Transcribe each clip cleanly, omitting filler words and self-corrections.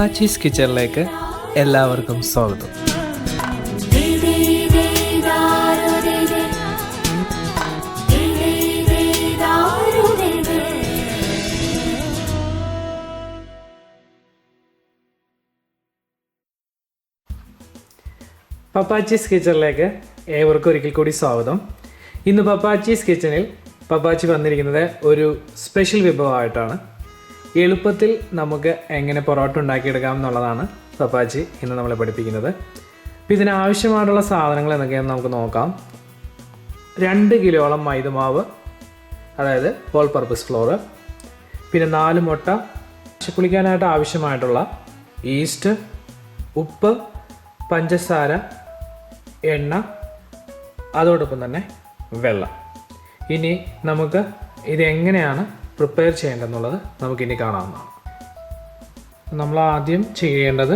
പപ്പാച്ചീസ് കിച്ചണിലേക്ക് എല്ലാവർക്കും സ്വാഗതം. പപ്പാച്ചീസ് കിച്ചണിലേക്ക് ഏവർക്കും ഒരിക്കൽ കൂടി സ്വാഗതം. ഇന്ന് പപ്പാച്ചീസ് കിച്ചണിൽ പപ്പാച്ചി വന്നിരിക്കുന്നത് ഒരു സ്പെഷ്യൽ വിഭവമായിട്ടാണ്. എളുപ്പത്തിൽ നമുക്ക് എങ്ങനെ പൊറോട്ട ഉണ്ടാക്കിയെടുക്കാം എന്നുള്ളതാണ് പപ്പാച്ചി ഇന്ന് നമ്മളെ പഠിപ്പിക്കുന്നത്. അപ്പോൾ ഇതിനാവശ്യമായിട്ടുള്ള സാധനങ്ങൾ എന്തൊക്കെയാണെന്ന് നമുക്ക് നോക്കാം. 2 കിലോളം മൈദമാവ്, അതായത് ഓൾ പർപ്പസ് ഫ്ലോർ, പിന്നെ 4 മുട്ട, കുളിക്കാനായിട്ട് ആവശ്യമായിട്ടുള്ള ഈസ്റ്റ്, ഉപ്പ്, പഞ്ചസാര, എണ്ണ, അതോടൊപ്പം തന്നെ വെള്ളം. ഇനി നമുക്ക് ഇതെങ്ങനെയാണ് പ്രിപ്പയർ ചെയ്യേണ്ടതെന്നുള്ളത് നമുക്കിനി കാണാവുന്നതാണ്. നമ്മൾ ആദ്യം ചെയ്യേണ്ടത്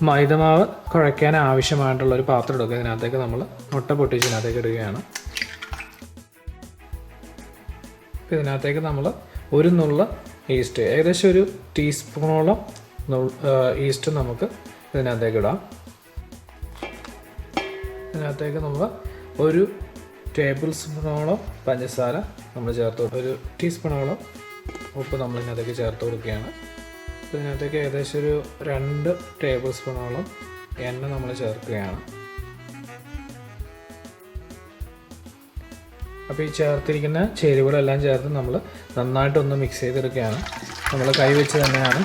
മൈദമാവ് കുഴയ്ക്കാൻ ആവശ്യമായിട്ടുള്ളൊരു പാത്രം എടുക്കുക. ഇതിനകത്തേക്ക് നമ്മൾ മുട്ട പൊട്ടിച്ചതിനകത്തേക്ക് ഇടുകയാണ്. ഇതിനകത്തേക്ക് നമ്മൾ ഒരു നുള്ള ഈസ്റ്റ്, ഏകദേശം ഒരു ടീസ്പൂണോളം ഈസ്റ്റ് നമുക്ക് ഇതിനകത്തേക്ക് ഇടാം. ഇതിനകത്തേക്ക് നമ്മൾ ഒരു ടേബിൾ സ്പൂണോളം പഞ്ചസാര നമ്മൾ ചേർത്ത്, ഒരു ടീസ്പൂണോളം ഉപ്പ് നമ്മൾ ഇതിനകത്തേക്ക് ചേർത്ത് കൊടുക്കുകയാണ്. ഇതിനകത്തേക്ക് ഏകദേശം ഒരു 2 ടേബിൾ സ്പൂണോളം എണ്ണ നമ്മൾ ചേർക്കുകയാണ്. അപ്പോൾ ഈ ചേർത്തിരിക്കുന്ന ചേരുവകളെല്ലാം ചേർത്ത് നമ്മൾ നന്നായിട്ടൊന്ന് മിക്സ് ചെയ്തെടുക്കുകയാണ്. നമ്മൾ കൈ വെച്ച് തന്നെയാണ്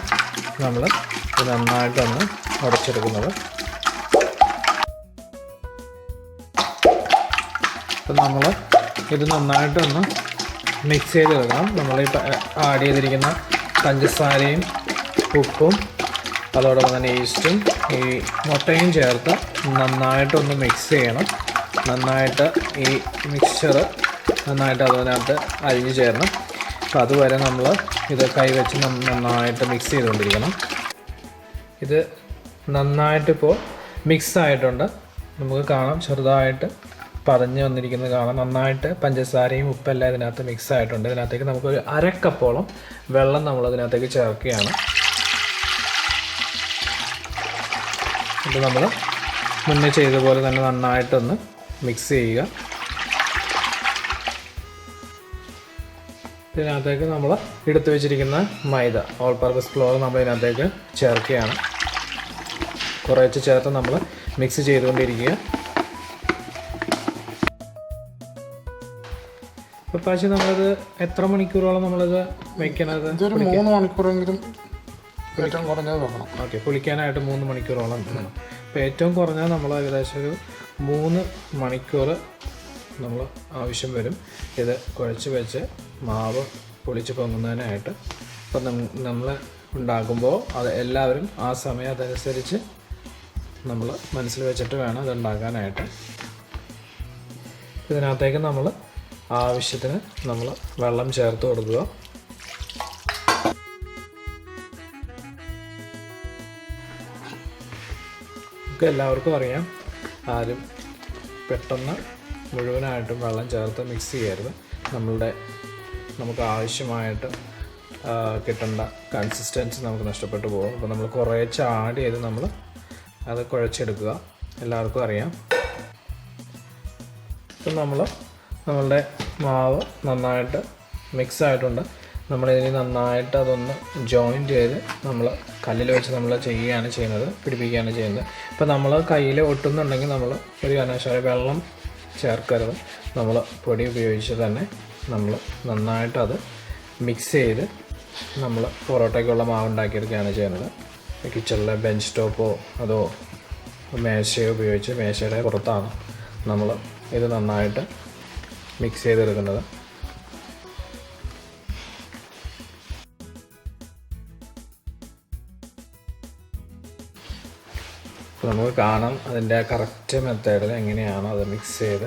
നമ്മൾ ഇത് നന്നായിട്ടൊന്ന് ഉടച്ചെടുക്കുന്നത്. അപ്പം നമ്മൾ ഇത് നന്നായിട്ടൊന്ന് മിക്സ് ചെയ്തെടുക്കണം. നമ്മൾ ഈ ആഡ് ചെയ്തിരിക്കുന്ന പഞ്ചസാരയും ഉപ്പും അതോടൊപ്പം തന്നെ ഈസ്റ്റും ഈ മുട്ടയും ചേർത്ത് നന്നായിട്ടൊന്ന് മിക്സ് ചെയ്യണം. നന്നായിട്ട് ഈ മിക്സ്ചർ നന്നായിട്ട് അതിനകത്ത് അരിഞ്ഞു ചേരണം. അപ്പോൾ അതുവരെ നമ്മൾ ഇത് കൈവച്ച് നന്നായിട്ട് മിക്സ് ചെയ്തുകൊണ്ടിരിക്കണം. ഇത് നന്നായിട്ടിപ്പോൾ മിക്സ് ആയിട്ടുണ്ട്. നമുക്ക് കാണാം ചെറുതായിട്ട് പതഞ്ഞ് വന്നിരിക്കുന്നത് കാണാം. നന്നായിട്ട് പഞ്ചസാരയും ഉപ്പെല്ലാം ഇതിനകത്ത് മിക്സ് ആയിട്ടുണ്ട്. ഇതിനകത്തേക്ക് നമുക്കൊരു 1/2 കപ്പോളം വെള്ളം നമ്മൾ അതിനകത്തേക്ക് ചേർക്കുകയാണ്. ഇത് നമ്മൾ മുന്നേ ചെയ്ത പോലെ തന്നെ നന്നായിട്ടൊന്ന് മിക്സ് ചെയ്യുക. ഇതിനകത്തേക്ക് നമ്മൾ എടുത്തു വെച്ചിരിക്കുന്ന മൈദ, ഓൾ പർപ്പസ് ഫ്ലോർ നമ്മൾ ഇതിനകത്തേക്ക് ചേർക്കുകയാണ്. കുറേശ്ശെ ചേർത്ത് നമ്മൾ മിക്സ് ചെയ്തുകൊണ്ടിരിക്കുക. പപ്പാച്ചി നമ്മളിത് എത്ര മണിക്കൂറോളം നമ്മളിത് വെക്കണത്? 3 മണിക്കൂറെങ്കിലും ഏറ്റവും കുറഞ്ഞത് വെക്കണം. ഓക്കെ, പുളിക്കാനായിട്ട് 3 മണിക്കൂറോളം വേണം. അപ്പോൾ ഏറ്റവും കുറഞ്ഞത് നമ്മൾ ഏകദേശം ഒരു 3 മണിക്കൂർ നമ്മൾ ആവശ്യം വരും ഇത് കുഴച്ച് വെച്ച് മാവ് പൊളിച്ച് പൊങ്ങുന്നതിനായിട്ട്. അപ്പം നമ്മൾ ഉണ്ടാക്കുമ്പോൾ അത് എല്ലാവരും ആ സമയം അതനുസരിച്ച് നമ്മൾ മനസ്സിൽ വെച്ചിട്ട് വേണം ഇത് ഉണ്ടാക്കാനായിട്ട്. ഇതിനകത്തേക്ക് നമ്മൾ ആവശ്യത്തിന് നമ്മൾ വെള്ളം ചേർത്ത് കൊടുക്കുക. നമുക്ക് എല്ലാവർക്കും അറിയാം, ആരും പെട്ടെന്ന് മുഴുവനായിട്ടും വെള്ളം ചേർത്ത് മിക്സ് ചെയ്യരുത്. നമുക്ക് ആവശ്യമായിട്ട് കിട്ടേണ്ട കൺസിസ്റ്റൻസി നമുക്ക് നഷ്ടപ്പെട്ടു പോകും. അപ്പോൾ നമ്മൾ കുറേശ്ശെ ആഡ് ചെയ്ത് നമ്മൾ അത് കുഴച്ചെടുക്കുക. എല്ലാവർക്കും അറിയാം. ഇപ്പം നമ്മളുടെ മാവ് നന്നായിട്ട് മിക്സ് ആയിട്ടുണ്ട്. നമ്മളിതിന് നന്നായിട്ട് അതൊന്ന് ജോയിൻറ്റ് ചെയ്ത് നമ്മൾ കല്ലിൽ വെച്ച് നമ്മൾ പിടിപ്പിക്കുകയാണ് ചെയ്യുന്നത്. ഇപ്പോൾ നമ്മൾ കയ്യിൽ ഒട്ടുന്നുണ്ടെങ്കിൽ നമ്മൾ ഒരു കാരണവശാലും വെള്ളം ചേർക്കരുത്. നമ്മൾ പൊടി ഉപയോഗിച്ച് തന്നെ നമ്മൾ നന്നായിട്ട് അത് മിക്സ് ചെയ്ത് നമ്മൾ പൊറോട്ടയ്ക്കുള്ള മാവ് ഉണ്ടാക്കിയെടുക്കുകയാണ് ചെയ്യുന്നത്. കിച്ചണിലെ ബെഞ്ച് ടോപ്പോ അതോ മേശയോ ഉപയോഗിച്ച് മേശയുടെ പുറത്താണ് നമ്മൾ ഇത് നന്നായിട്ട് മിക്സ് ചെയ്തെടുക്കുന്നത്. അപ്പോൾ നമുക്ക് കാണാം അതിൻ്റെ കറക്റ്റ് മെത്തേഡിൽ എങ്ങനെയാണ് അത് മിക്സ് ചെയ്ത്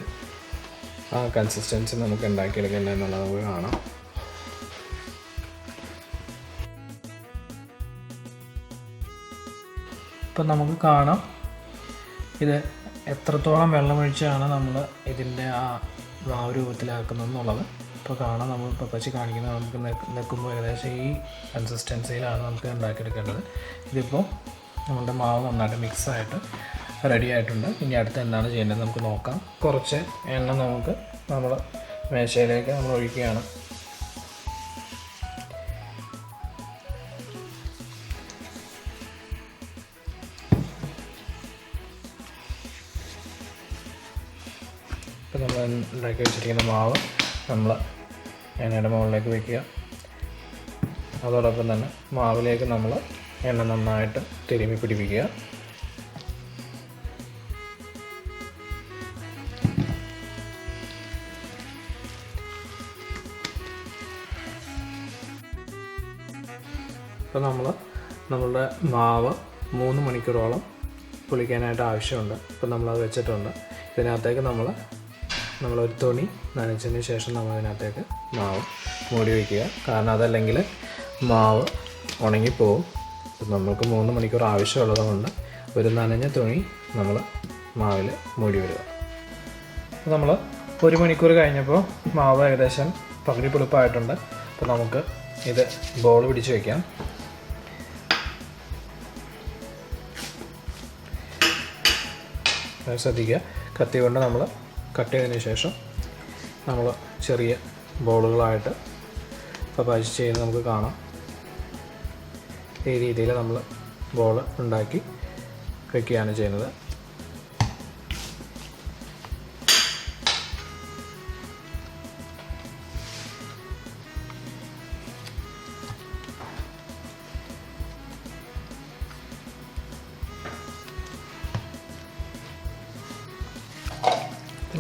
ആ കൺസിസ്റ്റൻസി നമുക്ക് ഉണ്ടാക്കിയെടുക്കേണ്ടത് എന്നുള്ളത് നമുക്ക് കാണാം. ഇപ്പം നമുക്ക് കാണാം ഇത് എത്രത്തോളം വെള്ളമൊഴിച്ചാണ് നമ്മൾ ഇതിൻ്റെ ആ രൂപത്തിലാക്കുന്നതെന്നുള്ളത്. ഇപ്പോൾ കാണാം, നമ്മൾ പപ്പച്ചി കാണിക്കുന്നത് നമുക്ക് നിൽക്കുമ്പോൾ ഏകദേശം ഈ കൺസിസ്റ്റൻസിയിലാണ് നമുക്ക് ഉണ്ടാക്കിയെടുക്കേണ്ടത്. ഇതിപ്പോൾ നമ്മുടെ മാവ് നന്നായിട്ട് മിക്സായിട്ട് റെഡി ആയിട്ടുണ്ട്. ഇനി അടുത്ത് എന്താണ് ചെയ്യേണ്ടത് നമുക്ക് നോക്കാം. കുറച്ച് എണ്ണ നമുക്ക് നമ്മൾ മേശയിലേക്ക് നമ്മൾ ഒഴിക്കുകയാണ്. ഇപ്പോൾ നമ്മൾ ഉണ്ടാക്കി വെച്ചിരിക്കുന്ന മാവ് നമ്മൾ എണ്ണയുടെ മുകളിലേക്ക് വയ്ക്കുക. അതോടൊപ്പം തന്നെ മാവിലേക്ക് നമ്മൾ എണ്ണ നന്നായിട്ട് തിരുമ്മി പിടിപ്പിക്കുക. ഇപ്പോൾ നമ്മളുടെ മാവ് 3 മണിക്കൂറോളം പുളിക്കാനായിട്ട് ആവശ്യമുണ്ട്. ഇപ്പോൾ നമ്മളത് വെച്ചിട്ടുണ്ട്. ഇതിനകത്തേക്ക് നമ്മളൊരു തുണി നനച്ചതിന് ശേഷം നമ്മൾ അതിനകത്തേക്ക് മാവ് മൂടി വയ്ക്കുക. കാരണം അതല്ലെങ്കിൽ മാവ് ഉണങ്ങിപ്പോവും. നമുക്ക് 3 മണിക്കൂർ ആവശ്യമുള്ളത് കൊണ്ട് ഒരു നനഞ്ഞ തുണി നമ്മൾ മാവിൽ മൂടി വിടുക. അപ്പോൾ നമ്മൾ 1 മണിക്കൂർ കഴിഞ്ഞപ്പോൾ മാവ് ഏകദേശം പകുതി പുളിപ്പായിട്ടുണ്ട്. അപ്പോൾ നമുക്ക് ഇത് ബോൾ പിടിച്ച് വയ്ക്കാം. ശ്രദ്ധിക്കുക, കത്തി കൊണ്ട് നമ്മൾ കട്ട് ചെയ്തതിന് ശേഷം നമ്മൾ ചെറിയ ബോളുകളായിട്ട് പപ്പാച്ചി ചെയ്യുന്നത് നമുക്ക് കാണാം. ഈ രീതിയിൽ നമ്മൾ ബോൾ ഉണ്ടാക്കി വയ്ക്കുകയാണ് ചെയ്യുന്നത്.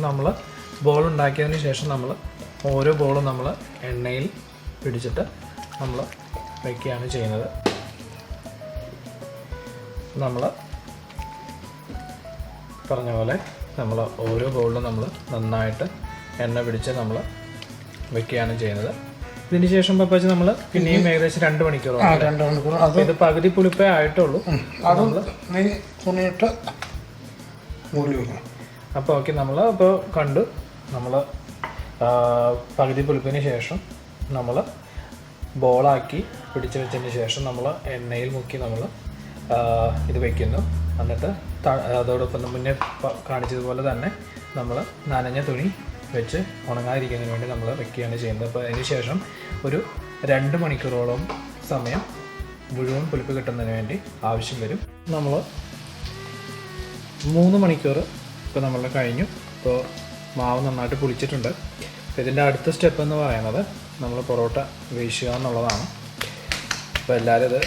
നമ്മൾ ബോൾ ഉണ്ടാക്കിയതിന് ശേഷം നമ്മൾ ഓരോ ബോളും നമ്മൾ എണ്ണയിൽ പിടിച്ചിട്ട് നമ്മൾ വയ്ക്കുകയാണ് ചെയ്യുന്നത്. നമ്മൾ പറഞ്ഞ പോലെ നമ്മൾ ഓരോ ബോളിലും നമ്മൾ നന്നായിട്ട് എണ്ണ പിടിച്ച് നമ്മൾ വയ്ക്കുകയാണ് ചെയ്യുന്നത്. ഇതിന് ശേഷം പപ്പാച്ചി നമ്മൾ പിന്നെയും ഏകദേശം 2 മണിക്കൂർ ഇത് പകുതി പുളിപ്പേ ആയിട്ടുള്ളൂ. അത് തുണിയിട്ട് മൂടി വയ്ക്കണം. അപ്പോൾ ഓക്കെ, നമ്മൾ അപ്പോൾ കണ്ടു. നമ്മൾ പകുതി പുളിപ്പിന് ശേഷം നമ്മൾ ബോളാക്കി പിടിച്ച് വെച്ചതിന് ശേഷം നമ്മൾ എണ്ണയിൽ മുക്കി നമ്മൾ ഇത് വയ്ക്കുന്നു. എന്നിട്ട് അതോടൊപ്പം മുന്നേ കാണിച്ചതുപോലെ തന്നെ നമ്മൾ നനഞ്ഞ തുണി വെച്ച് ഉണങ്ങാതിരിക്കുന്നതിന് വേണ്ടി നമ്മൾ വയ്ക്കുകയാണ് ചെയ്യുന്നത്. അപ്പോൾ അതിന് ശേഷം ഒരു 2 മണിക്കൂറോളം സമയം മുഴുവൻ പുളിപ്പ് കിട്ടുന്നതിന് വേണ്ടി ആവശ്യം വരും. നമ്മൾ 3 മണിക്കൂർ ഇപ്പോൾ നമ്മൾ കഴിഞ്ഞു. ഇപ്പോൾ മാവ് നന്നായിട്ട് പുളിച്ചിട്ടുണ്ട്. അപ്പോൾ ഇതിൻ്റെ അടുത്ത സ്റ്റെപ്പ് എന്ന് പറയുന്നത് നമ്മൾ പൊറോട്ട വീശുക എന്നുള്ളതാണ്. അപ്പോൾ എല്ലാവരും ഇത്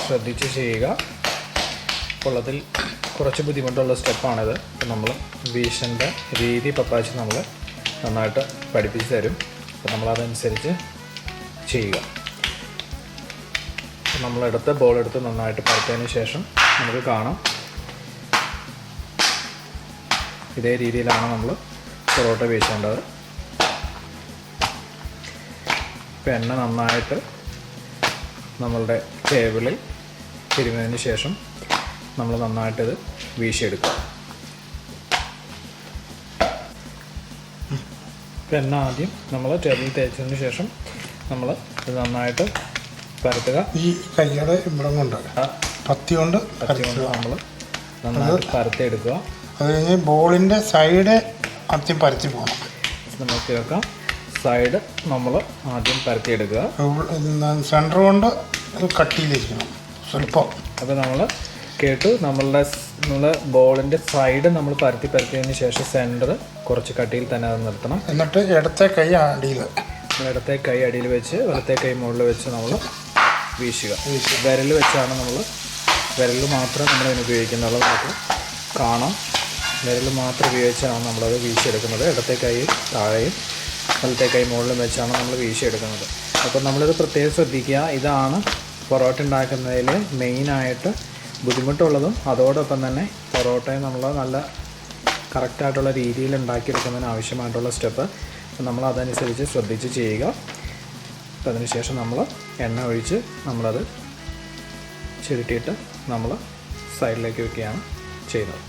ശ്രദ്ധിച്ച് ചെയ്യുക. പൊള്ളത്തിൽ കുറച്ച് ബുദ്ധിമുട്ടുള്ള സ്റ്റെപ്പാണിത്. അപ്പോൾ നമ്മൾ വീശേണ്ട രീതി പപ്പാച്ചി നമ്മൾ നന്നായിട്ട് പഠിപ്പിച്ച് തരും. അപ്പോൾ നമ്മളതനുസരിച്ച് ചെയ്യുക. നമ്മളെടുത്ത് ബോളെടുത്ത് നന്നായിട്ട് പരത്തിയതിന് ശേഷം നമുക്ക് കാണാം. ഇതേ രീതിയിലാണ് നമ്മൾ പൊറോട്ട വീശേണ്ടത്. ഇപ്പോൾ എണ്ണ നന്നായിട്ട് നമ്മളുടെ ടേബിളിൽ തിരുമിയതിന് ശേഷം നമ്മൾ നന്നായിട്ടിത് വീശിയെടുക്കുക. ഇപ്പോൾ എണ്ണ ആദ്യം നമ്മൾ ടേബിളിൽ തേച്ചതിന് ശേഷം നമ്മൾ ഇത് നന്നായിട്ട് പരത്തുക. ഈ കയ്യുടെ ഇവിടെ കൊണ്ട് കത്തി കൊണ്ട് നമ്മൾ നന്നായിട്ട് പരത്തിയെടുക്കുക. അത് കഴിഞ്ഞ് ബോളിൻ്റെ സൈഡ് ആദ്യം പരത്തി പോകണം. നമുക്ക് കേൾക്കാം, സൈഡ് നമ്മൾ ആദ്യം പരത്തിയെടുക്കുക. സെൻറ്റർ കൊണ്ട് അത് കട്ടിയിലിരിക്കണം സ്വല്പം. അപ്പോൾ നമ്മൾ കേട്ടു, നമ്മൾ ബോളിൻ്റെ സൈഡ് നമ്മൾ പരത്തിയതിന് ശേഷം സെൻറ്റർ കുറച്ച് കട്ടിയിൽ തന്നെ അത് നിർത്തണം. എന്നിട്ട് ഇടത്തെ കൈ അടിയിൽ, ഇടത്തെ കൈ അടിയിൽ വെച്ച് വലത്തെ കൈ മുകളിൽ വെച്ച് നമ്മൾ വീശുക. വിരൽ വെച്ചാണ് വിരൽ മാത്രം നമ്മളതിന് ഉപയോഗിക്കുന്നുള്ളത്. നമുക്ക് കാണാം, വിരൽ മാത്രം ഉപയോഗിച്ചാണ് നമ്മളത് വീശിയെടുക്കുന്നത്. ഇടത്തെ കൈ താഴെയും വലത്തെ കൈ മുകളിലും വെച്ചാണ് നമ്മൾ വീശിയെടുക്കുന്നത്. അപ്പോൾ നമ്മളിത് പ്രത്യേകം ശ്രദ്ധിക്കുക. ഇതാണ് പൊറോട്ട ഉണ്ടാക്കുന്നതിൽ മെയിനായിട്ട് ബുദ്ധിമുട്ടുള്ളതും അതോടൊപ്പം തന്നെ പൊറോട്ടയെ നമ്മൾ നല്ല കറക്റ്റായിട്ടുള്ള രീതിയിൽ ഉണ്ടാക്കിയെടുക്കുന്നതിന് ആവശ്യമായിട്ടുള്ള സ്റ്റെപ്പ്. നമ്മൾ അതനുസരിച്ച് ശ്രദ്ധിച്ച് ചെയ്യുക. അപ്പോൾ അതിനുശേഷം നമ്മൾ എണ്ണ ഒഴിച്ച് നമ്മളത് ചുരുട്ടിയിട്ട് നമ്മൾ സൈഡിലേക്ക് വയ്ക്കുകയാണ് ചെയ്യുന്നത്.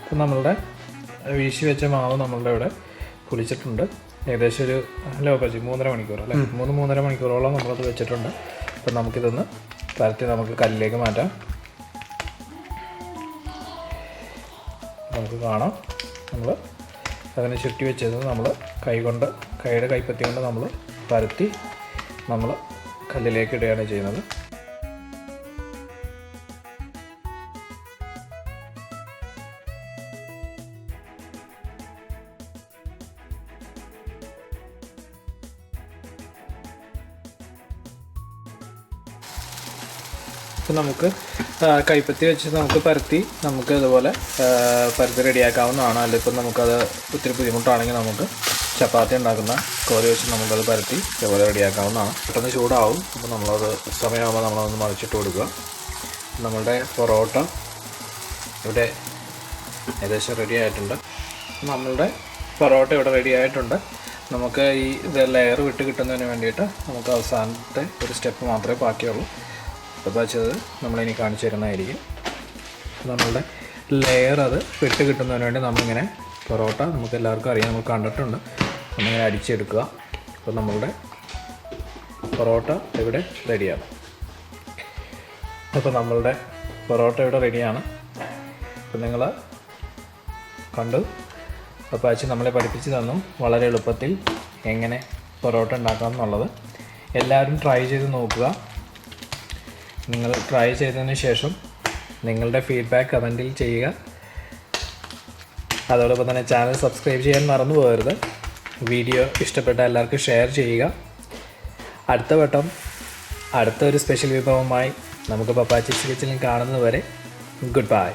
അപ്പോൾ നമ്മളുടെ വീശി വെച്ച മാവ് നമ്മളുടെ ഇവിടെ പുളിച്ചിട്ടുണ്ട്. ഏകദേശം ഒരു ലോ ബജി 3.5 മണിക്കൂർ അല്ലേ, 3-3.5 മണിക്കൂറോളം നമ്മളത് വെച്ചിട്ടുണ്ട്. അപ്പം നമുക്കിതൊന്ന് പരത്തി നമുക്ക് കല്ലിലേക്ക് മാറ്റാം. നമുക്ക് കാണാം നമ്മൾ അതിനെ ചുറ്റി വെച്ചത് നമ്മൾ കൈയുടെ കൈപ്പത്തി കൊണ്ട് നമ്മൾ പരത്തി നമ്മൾ കല്ലിലേക്ക് ഇടുകയാണ് ചെയ്യുന്നത്. നമുക്ക് കൈപ്പത്തി വെച്ച് നമുക്ക് പരത്തി നമുക്ക് ഇതുപോലെ പരത്തി റെഡിയാക്കാവുന്നതാണ്. അല്ലെങ്കിൽ നമുക്കത് ഒത്തിരി ബുദ്ധിമുട്ടാണെങ്കിൽ നമുക്ക് ചപ്പാത്തി ഉണ്ടാക്കുന്ന കോരി വെച്ച് നമുക്കത് പരത്തി ഇതുപോലെ റെഡിയാക്കാവുന്നതാണ്. പെട്ടെന്ന് ചൂടാവും. അപ്പോൾ നമ്മളത് സമയമാകുമ്പോൾ നമ്മളതൊന്ന് മറിച്ചിട്ട് കൊടുക്കുക. നമ്മളുടെ പൊറോട്ട ഇവിടെ ഏകദേശം റെഡി ആയിട്ടുണ്ട്. നമ്മളുടെ പൊറോട്ട ഇവിടെ റെഡി ആയിട്ടുണ്ട്. നമുക്ക് ഇത് ലെയർ വിട്ട് കിട്ടുന്നതിന് വേണ്ടിയിട്ട് നമുക്ക് അവസാനത്തെ ഒരു സ്റ്റെപ്പ് മാത്രമേ ബാക്കിയുള്ളൂ. അപ്പോൾ വെച്ചത് നമ്മളിനി കാണിച്ചു തരുന്നതായിരിക്കും. നമ്മളുടെ ലെയർ അത് വിട്ട് കിട്ടുന്നതിന് വേണ്ടി നമ്മളിങ്ങനെ പൊറോട്ട നമുക്ക് എല്ലാവർക്കും അറിയാം, നമ്മൾ കണ്ടിട്ടുണ്ട്, നമ്മളിങ്ങനെ അടിച്ചെടുക്കുക. അപ്പോൾ നമ്മളുടെ പൊറോട്ട ഇവിടെ റെഡിയാണ്. അപ്പോൾ നമ്മളുടെ പൊറോട്ട ഇവിടെ റെഡിയാണ്. അപ്പോൾ നിങ്ങൾ കണ്ടു. അപ്പോൾ അച്ഛൻ നമ്മളെ പഠിപ്പിച്ച് തന്നു വളരെ എളുപ്പത്തിൽ എങ്ങനെ പൊറോട്ട ഉണ്ടാക്കാം എന്നുള്ളത്. എല്ലാവരും ട്രൈ ചെയ്ത് നോക്കുക. നിങ്ങൾ ട്രൈ ചെയ്തതിന് ശേഷം നിങ്ങളുടെ ഫീഡ്ബാക്ക് കമൻറ്റിൽ ചെയ്യുക. അതോടൊപ്പം തന്നെ ചാനൽ സബ്സ്ക്രൈബ് ചെയ്യാൻ മറന്നു പോകരുത്. വീഡിയോ ഇഷ്ടപ്പെട്ട എല്ലാവർക്കും ഷെയർ ചെയ്യുക. അടുത്ത വട്ടം അടുത്തൊരു സ്പെഷ്യൽ വിഭവമായി നമുക്ക് പപ്പാച്ചീസ് കിച്ചണിൽ കാണുന്നതുവരെ ഗുഡ് ബൈ.